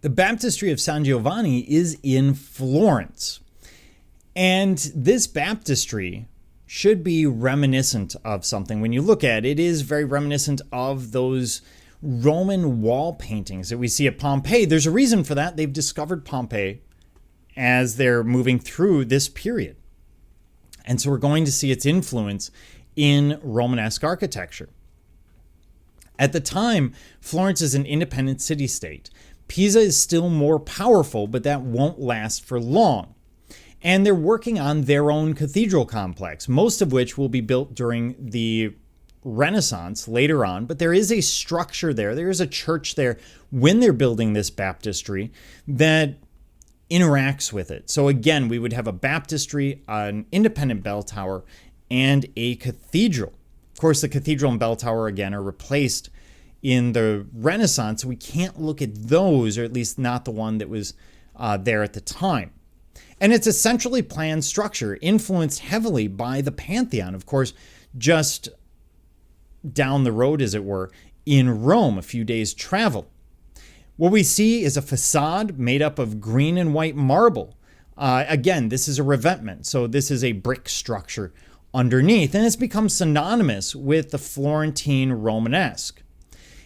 The Baptistery of San Giovanni is in Florence. And this baptistry should be reminiscent of something. When you look at it, it is very reminiscent of those Roman wall paintings that we see at Pompeii. There's a reason for that. They've discovered Pompeii as they're moving through this period. And so we're going to see its influence in Romanesque architecture. At the time, Florence is an independent city-state. Pisa is still more powerful, but that won't last for long. And they're working on their own cathedral complex, most of which will be built during the Renaissance later on. But there is a structure there. There is a church there when they're building this baptistry that interacts with it. So again, we would have a baptistry, an independent bell tower, and a cathedral. Of course, the cathedral and bell tower, again, are replaced in the Renaissance. We can't look at those, or at least not the one that was there at the time. And it's a centrally planned structure influenced heavily by the Pantheon, of course, just down the road, as it were, in Rome, a few days' travel. What we see is a facade made up of green and white marble. Again, this is a revetment, so this is a brick structure underneath, and it's become synonymous with the Florentine Romanesque.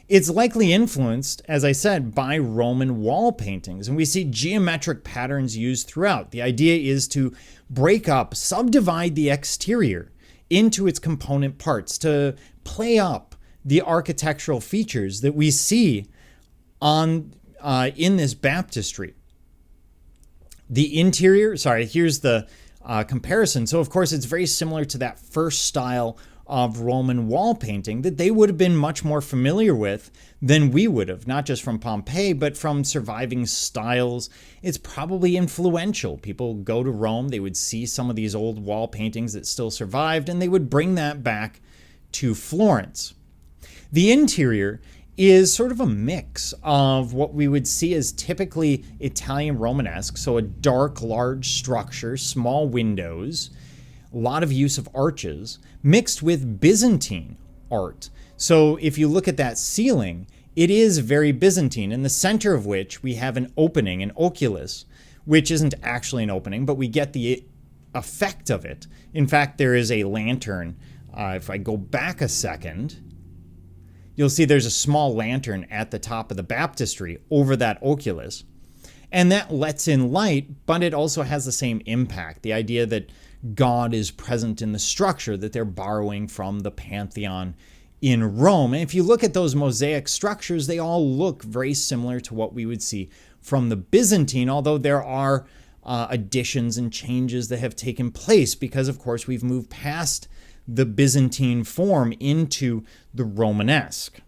It's likely influenced, as I said, by Roman wall paintings, and we see geometric patterns used throughout. The idea is to break up, subdivide the exterior into its component parts, to play up the architectural features that we see in this baptistry. The interior, here's the comparison. So, of course, it's very similar to that first style of Roman wall painting that they would have been much more familiar with than we would have, not just from Pompeii, but from surviving styles. It's probably influential. People go to Rome, they would see some of these old wall paintings that still survived, and they would bring that back to Florence. The interior is sort of a mix of what we would see as typically Italian Romanesque, so a dark, large structure, small windows, a lot of use of arches, mixed with Byzantine art. So if you look at that ceiling, it is very Byzantine, in the center of which we have an opening, an oculus, which isn't actually an opening, but we get the effect of it. In fact, there is a lantern. If I go back a second, you'll see there's a small lantern at the top of the baptistry over that oculus. And that lets in light, but it also has the same impact. The idea that God is present in the structure that they're borrowing from the Pantheon in Rome. And if you look at those mosaic structures, they all look very similar to what we would see from the Byzantine, although there are additions and changes that have taken place because, of course, we've moved past the Byzantine form into the Romanesque.